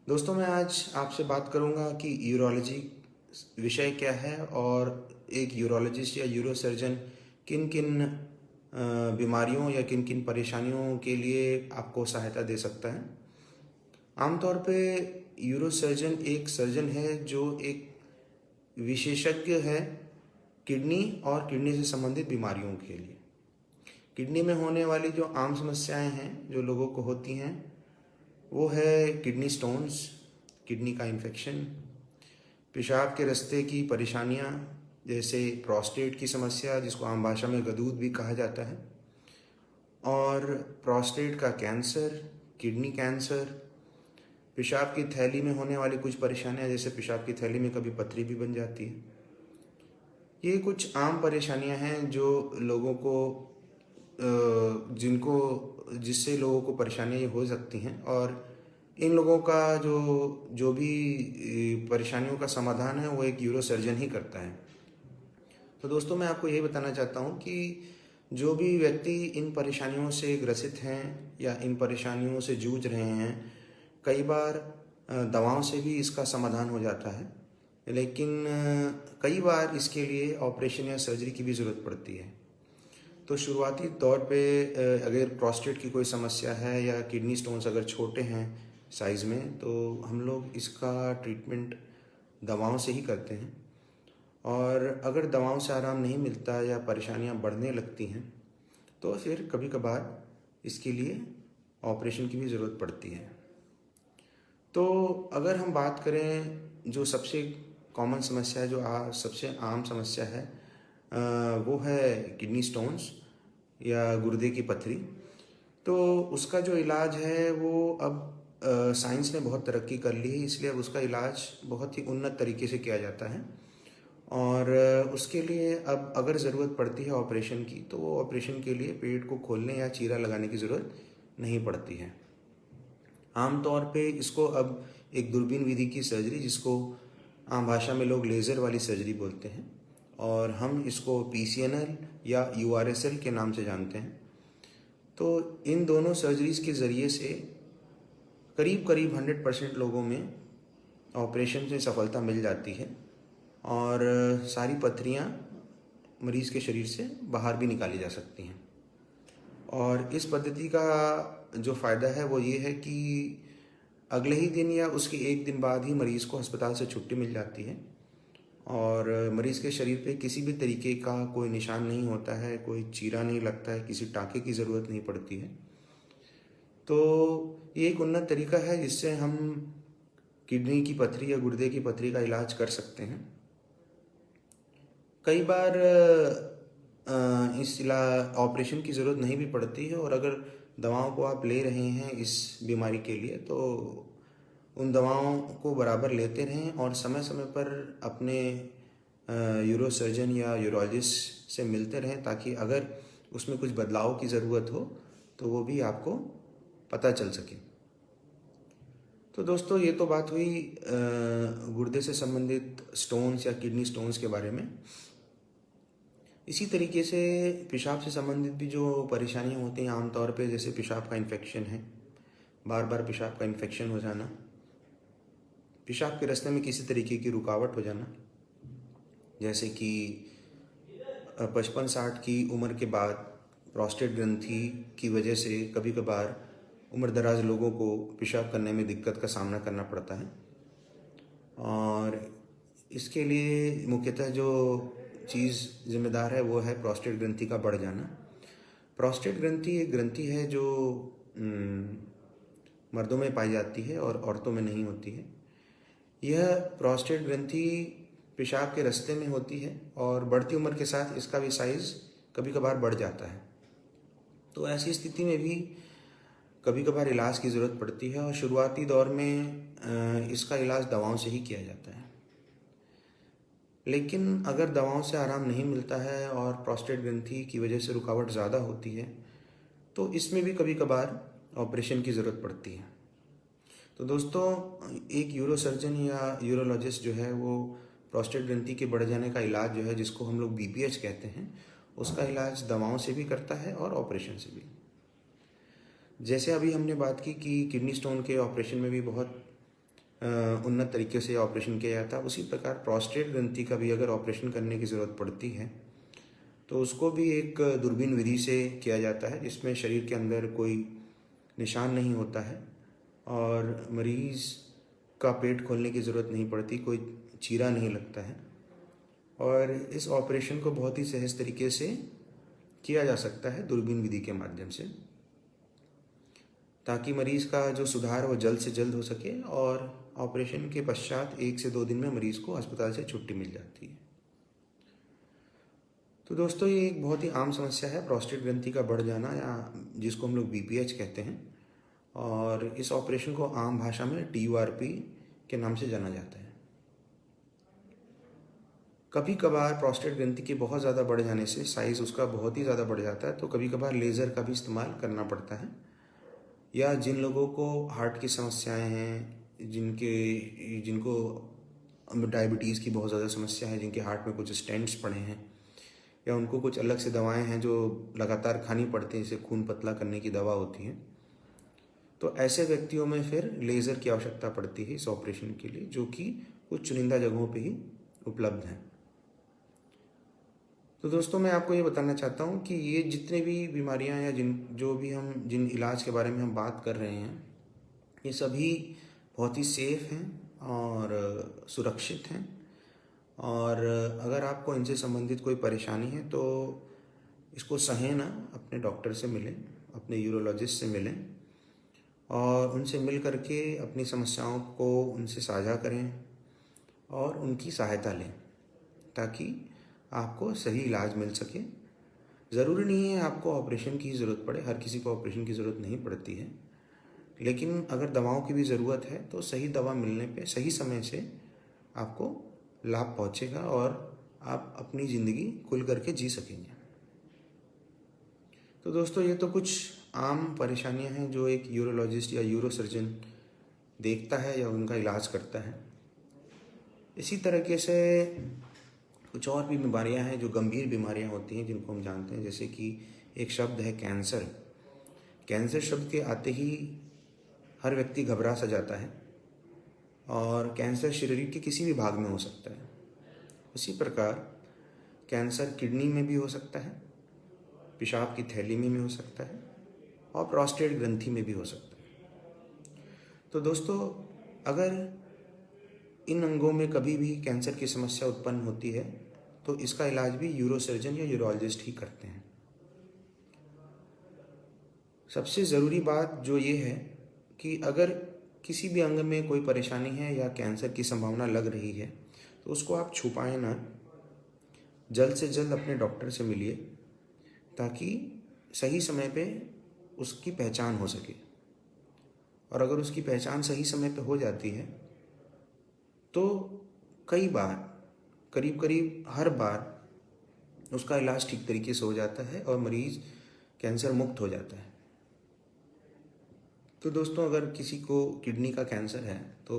दोस्तों, मैं आज आपसे बात करूंगा कि यूरोलॉजी विषय क्या है और एक यूरोलॉजिस्ट या यूरोसर्जन किन किन बीमारियों या किन किन परेशानियों के लिए आपको सहायता दे सकता है। आमतौर पे यूरोसर्जन एक सर्जन है जो एक विशेषज्ञ है किडनी और किडनी से संबंधित बीमारियों के लिए। किडनी में होने वाली जो आम समस्याएं हैं जो लोगों को होती हैं वो है किडनी स्टोन्स, किडनी का इन्फेक्शन, पेशाब के रास्ते की परेशानियां जैसे प्रोस्टेट की समस्या जिसको आम भाषा में गदूद भी कहा जाता है, और प्रोस्टेट का कैंसर, किडनी कैंसर, पेशाब की थैली में होने वाली कुछ परेशानियां जैसे पेशाब की थैली में कभी पथरी भी बन जाती है। ये कुछ आम परेशानियां हैं जो लोगों को जिससे लोगों को परेशानियां हो सकती हैं, और इन लोगों का जो भी परेशानियों का समाधान है वो एक यूरो सर्जन ही करता है। तो दोस्तों, मैं आपको यही बताना चाहता हूँ कि जो भी व्यक्ति इन परेशानियों से ग्रसित हैं या इन परेशानियों से जूझ रहे हैं, कई बार दवाओं से भी इसका समाधान हो जाता है, लेकिन कई बार इसके लिए ऑपरेशन या सर्जरी की भी ज़रूरत पड़ती है। तो शुरुआती तौर पे अगर प्रोस्टेट की कोई समस्या है या किडनी स्टोन्स अगर छोटे हैं साइज़ में, तो हम लोग इसका ट्रीटमेंट दवाओं से ही करते हैं। और अगर दवाओं से आराम नहीं मिलता या परेशानियां बढ़ने लगती हैं तो फिर कभी कभार इसके लिए ऑपरेशन की भी ज़रूरत पड़ती है। तो अगर हम बात करें जो सबसे कॉमन समस्या है, जो सबसे आम समस्या है, वो है किडनी स्टोन्स या गुर्दे की पथरी। तो उसका जो इलाज है वो अब साइंस ने बहुत तरक्की कर ली है, इसलिए अब उसका इलाज बहुत ही उन्नत तरीके से किया जाता है। और उसके लिए अब अगर ज़रूरत पड़ती है ऑपरेशन की, तो वो ऑपरेशन के लिए पेट को खोलने या चीरा लगाने की ज़रूरत नहीं पड़ती है। आम तौर पे इसको अब एक दूरबीन विधि की सर्जरी, जिसको आम भाषा में लोग लेज़र वाली सर्जरी बोलते हैं, और हम इसको PCNL या URSL के नाम से जानते हैं। तो इन दोनों सर्जरीज़ के ज़रिए से करीब करीब 100% लोगों में ऑपरेशन से सफलता मिल जाती है और सारी पथरियाँ मरीज़ के शरीर से बाहर भी निकाली जा सकती हैं। और इस पद्धति का जो फ़ायदा है वो ये है कि अगले ही दिन या उसके एक दिन बाद ही मरीज़ को अस्पताल से छुट्टी मिल जाती है, और मरीज़ के शरीर पे किसी भी तरीके का कोई निशान नहीं होता है, कोई चीरा नहीं लगता है, किसी टाँके की ज़रूरत नहीं पड़ती है। तो ये एक उन्नत तरीका है जिससे हम किडनी की पथरी या गुर्दे की पथरी का इलाज कर सकते हैं। कई बार इस ऑपरेशन की ज़रूरत नहीं भी पड़ती है, और अगर दवाओं को आप ले रहे हैं इस बीमारी के लिए तो उन दवाओं को बराबर लेते रहें और समय समय पर अपने यूरो सर्जन या यूरोलॉजिस्ट से मिलते रहें, ताकि अगर उसमें कुछ बदलाव की ज़रूरत हो तो वो भी आपको पता चल सके। तो दोस्तों, ये तो बात हुई गुर्दे से संबंधित स्टोन्स या किडनी स्टोन्स के बारे में। इसी तरीके से पेशाब से संबंधित भी जो परेशानियां होती हैं आमतौर पे, जैसे पेशाब का इन्फेक्शन है, बार बार पेशाब का इन्फेक्शन हो जाना, पेशाब के रास्ते में किसी तरीके की रुकावट हो जाना, जैसे कि 55-60 की उम्र के बाद प्रोस्टेट ग्रंथि की वजह से कभी कभार उम्र दराज लोगों को पेशाब करने में दिक्कत का सामना करना पड़ता है। और इसके लिए मुख्यतः जो चीज़ जिम्मेदार है वो है प्रोस्टेट ग्रंथि का बढ़ जाना। प्रोस्टेट ग्रंथि एक ग्रंथि है जो मर्दों में पाई जाती है और औरतों में नहीं होती है। यह प्रोस्टेट ग्रंथि पेशाब के रास्ते में होती है और बढ़ती उम्र के साथ इसका भी साइज़ कभी कभार बढ़ जाता है। तो ऐसी स्थिति में भी कभी कभार इलाज की ज़रूरत पड़ती है, और शुरुआती दौर में इसका इलाज दवाओं से ही किया जाता है। लेकिन अगर दवाओं से आराम नहीं मिलता है और प्रोस्टेट ग्रंथि की वजह से रुकावट ज़्यादा होती है, तो इसमें भी कभी कभार ऑपरेशन की ज़रूरत पड़ती है। तो दोस्तों, एक यूरो सर्जन या यूरोलॉजिस्ट जो है वो प्रोस्टेट ग्रंथि के बढ़ जाने का इलाज जो है, जिसको हम लोग BPH कहते हैं, उसका इलाज दवाओं से भी करता है और ऑपरेशन से भी। जैसे अभी हमने बात की कि किडनी स्टोन के ऑपरेशन में भी बहुत उन्नत तरीके से ऑपरेशन किया जाता है, उसी प्रकार प्रोस्टेट ग्रंथि का भी अगर ऑपरेशन करने की ज़रूरत पड़ती है तो उसको भी एक दूरबीन विधि से किया जाता है, जिसमें शरीर के अंदर कोई निशान नहीं होता है और मरीज़ का पेट खोलने की ज़रूरत नहीं पड़ती, कोई चीरा नहीं लगता है और इस ऑपरेशन को बहुत ही सहज तरीके से किया जा सकता है दूरबीन विधि के माध्यम से, ताकि मरीज़ का जो सुधार वो जल्द से जल्द हो सके और ऑपरेशन के पश्चात 1 से 2 दिन में मरीज़ को अस्पताल से छुट्टी मिल जाती है। तो दोस्तों, ये एक बहुत ही आम समस्या है प्रोस्टेट ग्रंथि का बढ़ जाना, या जिसको हम लोग BPH कहते हैं, और इस ऑपरेशन को आम भाषा में TURP के नाम से जाना जाता है। कभी कभार प्रोस्टेट ग्रंथि के बहुत ज़्यादा बढ़ जाने से साइज़ उसका बहुत ही ज़्यादा बढ़ जाता है, तो कभी कभार लेज़र का भी इस्तेमाल करना पड़ता है, या जिन लोगों को हार्ट की समस्याएं हैं, जिनको डायबिटीज़ की बहुत ज़्यादा समस्या है, जिनके हार्ट में कुछ स्टेंट्स पड़े हैं, या उनको कुछ अलग से दवाएं हैं जो लगातार खानी पड़ती हैं, जैसे खून पतला करने की दवा होती है, तो ऐसे व्यक्तियों में फिर लेज़र की आवश्यकता पड़ती है इस ऑपरेशन के लिए, जो कि कुछ चुनिंदा जगहों पे ही उपलब्ध हैं। तो दोस्तों, मैं आपको ये बताना चाहता हूँ कि ये जितने भी बीमारियाँ या जिन इलाज के बारे में हम बात कर रहे हैं, ये सभी बहुत ही सेफ हैं और सुरक्षित हैं, और अगर आपको इनसे संबंधित कोई परेशानी है तो इसको सहें ना, अपने डॉक्टर से मिलें, अपने यूरोलॉजिस्ट से मिलें और उनसे मिल करके अपनी समस्याओं को उनसे साझा करें और उनकी सहायता लें, ताकि आपको सही इलाज मिल सके। ज़रूरी नहीं है आपको ऑपरेशन की ज़रूरत पड़े, हर किसी को ऑपरेशन की ज़रूरत नहीं पड़ती है, लेकिन अगर दवाओं की भी ज़रूरत है तो सही दवा मिलने पे सही समय से आपको लाभ पहुंचेगा और आप अपनी ज़िंदगी खुल करके जी सकेंगे। तो दोस्तों, ये तो कुछ आम परेशानियां हैं जो एक यूरोलॉजिस्ट या यूरोसर्जन देखता है या उनका इलाज करता है। इसी तरीके से कुछ और भी बीमारियां हैं जो गंभीर बीमारियां होती हैं, जिनको हम जानते हैं, जैसे कि एक शब्द है कैंसर। कैंसर शब्द के आते ही हर व्यक्ति घबरा सा जाता है, और कैंसर शरीर के किसी भी भाग में हो सकता है। उसी प्रकार कैंसर किडनी में भी हो सकता है, पेशाब की थैली में भी हो सकता है, और प्रोस्टेट ग्रंथि में भी हो सकता है। तो दोस्तों, अगर इन अंगों में कभी भी कैंसर की समस्या उत्पन्न होती है तो इसका इलाज भी यूरोसर्जन या यूरोलॉजिस्ट ही करते हैं। सबसे ज़रूरी बात जो ये है कि अगर किसी भी अंग में कोई परेशानी है या कैंसर की संभावना लग रही है तो उसको आप छुपाएं ना, जल्द से जल्द अपने डॉक्टर से मिलिए, ताकि सही समय पे उसकी पहचान हो सके। और अगर उसकी पहचान सही समय पे हो जाती है तो कई बार, करीब करीब हर बार उसका इलाज ठीक तरीके से हो जाता है और मरीज़ कैंसर मुक्त हो जाता है। तो दोस्तों, अगर किसी को किडनी का कैंसर है तो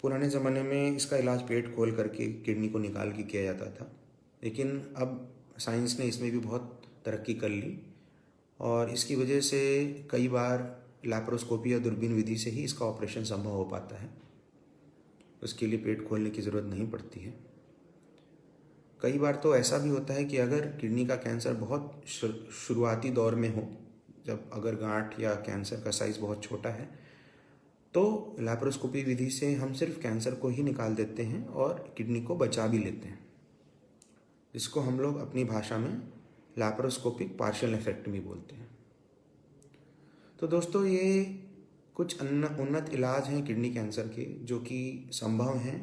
पुराने ज़माने में इसका इलाज पेट खोल करके किडनी को निकाल के किया जाता था, लेकिन अब साइंस ने इसमें भी बहुत तरक्की कर ली और इसकी वजह से कई बार लैप्रोस्कोपी या दूरबीन विधि से ही इसका ऑपरेशन संभव हो पाता है। उसके लिए पेट खोलने की ज़रूरत नहीं पड़ती है। कई बार तो ऐसा भी होता है कि अगर किडनी का कैंसर बहुत शुरुआती दौर में हो, जब अगर गांठ या कैंसर का साइज़ बहुत छोटा है, तो लैप्रोस्कोपी विधि से हम सिर्फ कैंसर को ही निकाल देते हैं और किडनी को बचा भी लेते हैं, जिसको हम लोग अपनी भाषा में लैप्रोस्कोपिक पार्शियल नेफ्रेक्टमी बोलते हैं। तो दोस्तों, ये कुछ उन्नत इलाज हैं किडनी कैंसर के जो कि संभव हैं,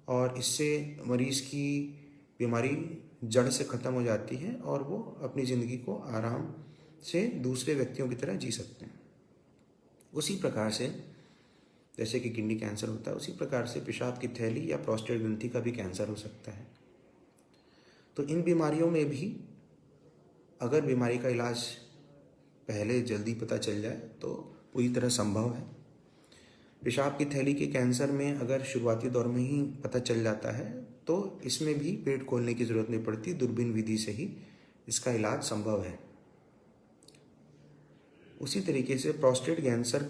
और इससे मरीज़ की बीमारी जड़ से ख़त्म हो जाती है और वो अपनी ज़िंदगी को आराम से दूसरे व्यक्तियों की तरह जी सकते हैं। उसी प्रकार से जैसे कि किडनी कैंसर होता है, उसी प्रकार से पेशाब की थैली या प्रोस्टेट ग्रंथि का भी कैंसर हो सकता है। तो इन बीमारियों में भी अगर बीमारी का इलाज पहले जल्दी पता चल जाए तो पूरी तरह संभव है। पेशाब की थैली के कैंसर में अगर शुरुआती दौर में ही पता चल जाता है तो इसमें भी पेट खोलने की ज़रूरत नहीं पड़ती, दूरबीन विधि से ही इसका इलाज संभव है। उसी तरीके से प्रोस्टेट कैंसर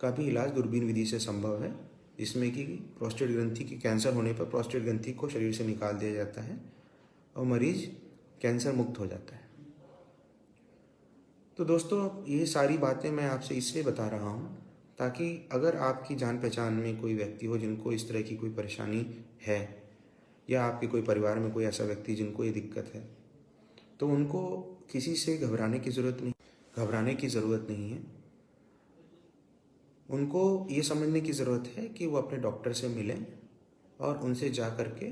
का भी इलाज दूरबीन विधि से संभव है, जिसमें कि प्रोस्टेट ग्रंथि की कैंसर होने पर प्रोस्टेट ग्रंथि को शरीर से निकाल दिया जाता है और मरीज कैंसर मुक्त हो जाता है। तो दोस्तों ये सारी बातें मैं आपसे इसलिए बता रहा हूँ ताकि अगर आपकी जान पहचान में कोई व्यक्ति हो जिनको इस तरह की कोई परेशानी है, या आपके कोई परिवार में कोई ऐसा व्यक्ति जिनको ये दिक्कत है, तो उनको किसी से घबराने की ज़रूरत नहीं है। उनको ये समझने की ज़रूरत है कि वो अपने डॉक्टर से मिलें और उनसे जा कर के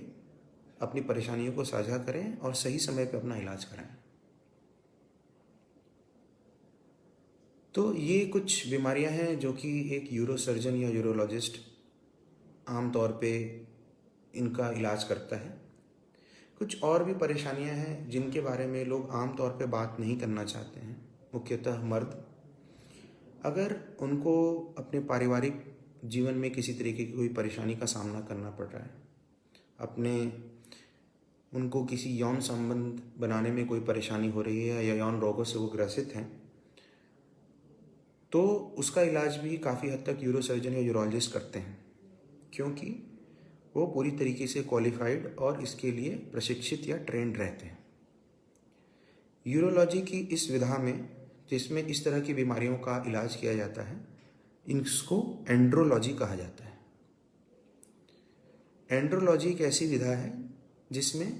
अपनी परेशानियों को साझा करें और सही समय पर अपना इलाज कराएं। तो ये कुछ बीमारियां हैं जो कि एक यूरोसर्जन या यूरोलॉजिस्ट आम तौर पे इनका इलाज करता है। कुछ और भी परेशानियां हैं जिनके बारे में लोग आम तौर पे बात नहीं करना चाहते हैं, मुख्यतः मर्द। अगर उनको अपने पारिवारिक जीवन में किसी तरीके की कोई परेशानी का सामना करना पड़ रहा है, उनको किसी यौन संबंध बनाने में कोई परेशानी हो रही है या यौन रोगों से वो ग्रसित हैं, तो उसका इलाज भी काफ़ी हद तक यूरोसर्जन या यूरोलॉजिस्ट करते हैं, क्योंकि वो पूरी तरीके से क्वालिफाइड और इसके लिए प्रशिक्षित या ट्रेंड रहते हैं। यूरोलॉजी की इस विधा में, जिसमें इस तरह की बीमारियों का इलाज किया जाता है, इसको एंड्रोलॉजी कहा जाता है। एंड्रोलॉजी एक ऐसी विधा है जिसमें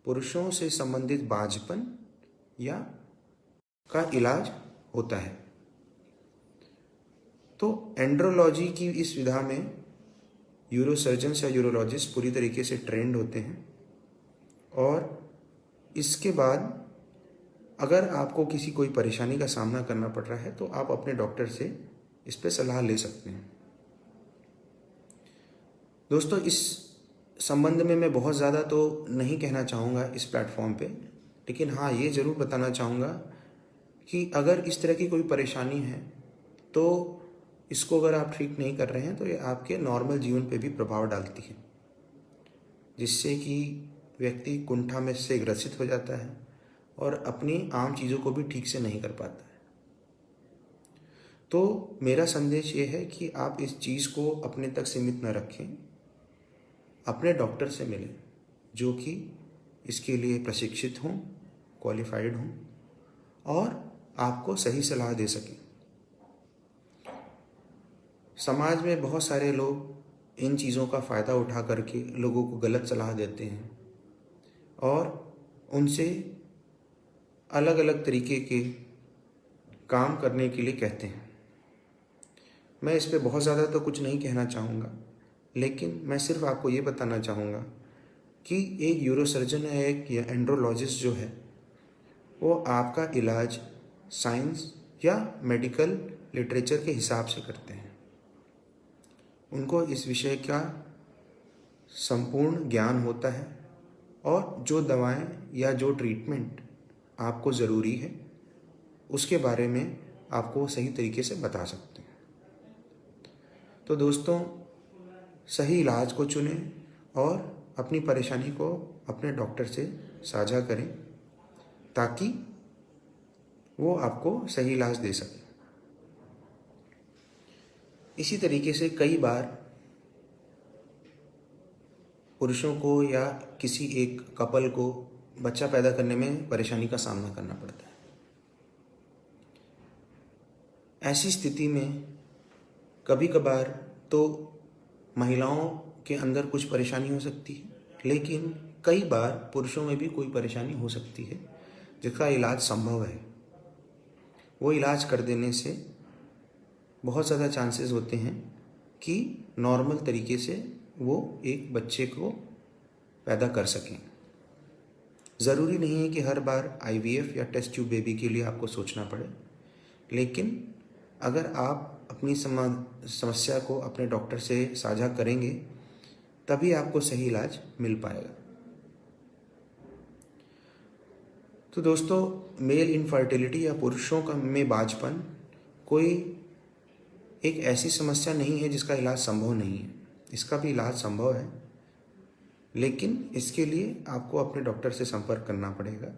पुरुषों से संबंधित बांझपन या का इलाज होता है। तो एंड्रोलॉजी की इस विधा में यूरोसर्जन्स या यूरोलॉजिस्ट पूरी तरीके से ट्रेंड होते हैं, और इसके बाद अगर आपको किसी कोई परेशानी का सामना करना पड़ रहा है तो आप अपने डॉक्टर से इस पर सलाह ले सकते हैं। दोस्तों, इस संबंध में मैं बहुत ज़्यादा तो नहीं कहना चाहूँगा इस प्लेटफॉर्म पे, लेकिन हाँ, ये ज़रूर बताना चाहूँगा कि अगर इस तरह की कोई परेशानी है तो इसको अगर आप ठीक नहीं कर रहे हैं तो ये आपके नॉर्मल जीवन पे भी प्रभाव डालती है, जिससे कि व्यक्ति कुंठा में से ग्रसित हो जाता है और अपनी आम चीज़ों को भी ठीक से नहीं कर पाता है। तो मेरा संदेश ये है कि आप इस चीज़ को अपने तक सीमित न रखें, अपने डॉक्टर से मिलें जो कि इसके लिए प्रशिक्षित हों, क्वालिफाइड हों और आपको सही सलाह दे सकें। समाज में बहुत सारे लोग इन चीज़ों का फ़ायदा उठा करके लोगों को गलत सलाह देते हैं और उनसे अलग अलग तरीके के काम करने के लिए कहते हैं। मैं इस पे बहुत ज़्यादा तो कुछ नहीं कहना चाहूँगा, लेकिन मैं सिर्फ आपको ये बताना चाहूँगा कि एक यूरोसर्जन या एक एंड्रोलॉजिस्ट जो है वो आपका इलाज साइंस या मेडिकल लिटरेचर के हिसाब से करते हैं। उनको इस विषय का संपूर्ण ज्ञान होता है और जो दवाएं या जो ट्रीटमेंट आपको ज़रूरी है उसके बारे में आपको सही तरीके से बता सकते हैं। तो दोस्तों, सही इलाज को चुनें और अपनी परेशानी को अपने डॉक्टर से साझा करें ताकि वो आपको सही इलाज दे सके। इसी तरीके से कई बार पुरुषों को या किसी एक कपल को बच्चा पैदा करने में परेशानी का सामना करना पड़ता है। ऐसी स्थिति में कभी कभार तो महिलाओं के अंदर कुछ परेशानी हो सकती है, लेकिन कई बार पुरुषों में भी कोई परेशानी हो सकती है जिसका इलाज संभव है। वो इलाज कर देने से बहुत ज़्यादा चांसेस होते हैं कि नॉर्मल तरीके से वो एक बच्चे को पैदा कर सकें। ज़रूरी नहीं है कि हर बार IVF या टेस्ट ट्यूब बेबी के लिए आपको सोचना पड़े, लेकिन अगर आप अपनी समस्या को अपने डॉक्टर से साझा करेंगे तभी आपको सही इलाज मिल पाएगा। तो दोस्तों, मेल इनफर्टिलिटी या पुरुषों का में बांझपन कोई एक ऐसी समस्या नहीं है जिसका इलाज संभव नहीं है। इसका भी इलाज संभव है, लेकिन इसके लिए आपको अपने डॉक्टर से संपर्क करना पड़ेगा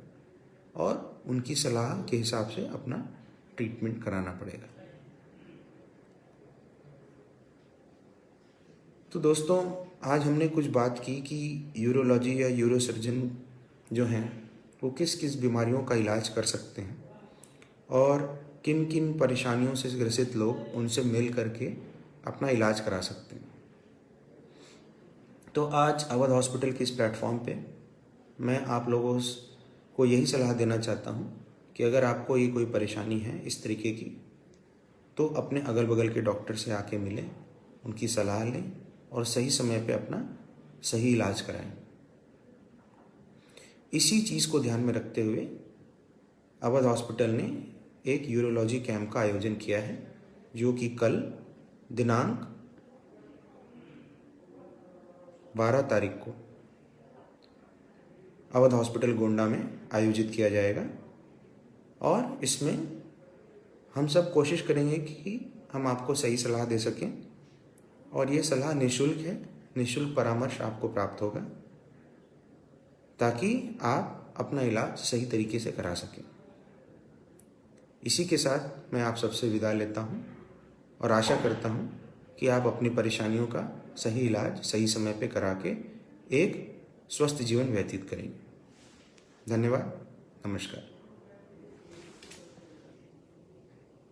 और उनकी सलाह के हिसाब से अपना ट्रीटमेंट कराना पड़ेगा। तो दोस्तों, आज हमने कुछ बात की कि यूरोलॉजी या यूरोसर्जन जो हैं वो किस किस बीमारियों का इलाज कर सकते हैं और किन किन परेशानियों से ग्रसित लोग उनसे मिल करके अपना इलाज करा सकते हैं। तो आज अवध हॉस्पिटल के इस प्लेटफॉर्म पे मैं आप लोगों को यही सलाह देना चाहता हूँ कि अगर आपको ये कोई परेशानी है इस तरीके की, तो अपने अगल बगल के डॉक्टर से आके मिलें, उनकी सलाह लें और सही समय पे अपना सही इलाज कराएं। इसी चीज़ को ध्यान में रखते हुए अवध हॉस्पिटल ने एक यूरोलॉजी कैंप का आयोजन किया है, जो कि कल दिनांक 12 तारीख को अवध हॉस्पिटल गोंडा में आयोजित किया जाएगा। और इसमें हम सब कोशिश करेंगे कि हम आपको सही सलाह दे सकें, और ये सलाह निःशुल्क है। निःशुल्क परामर्श आपको प्राप्त होगा ताकि आप अपना इलाज सही तरीके से करा सकें। इसी के साथ मैं आप सबसे विदा लेता हूँ और आशा करता हूँ कि आप अपनी परेशानियों का सही इलाज सही समय पे करा के एक स्वस्थ जीवन व्यतीत करेंगे। धन्यवाद। नमस्कार।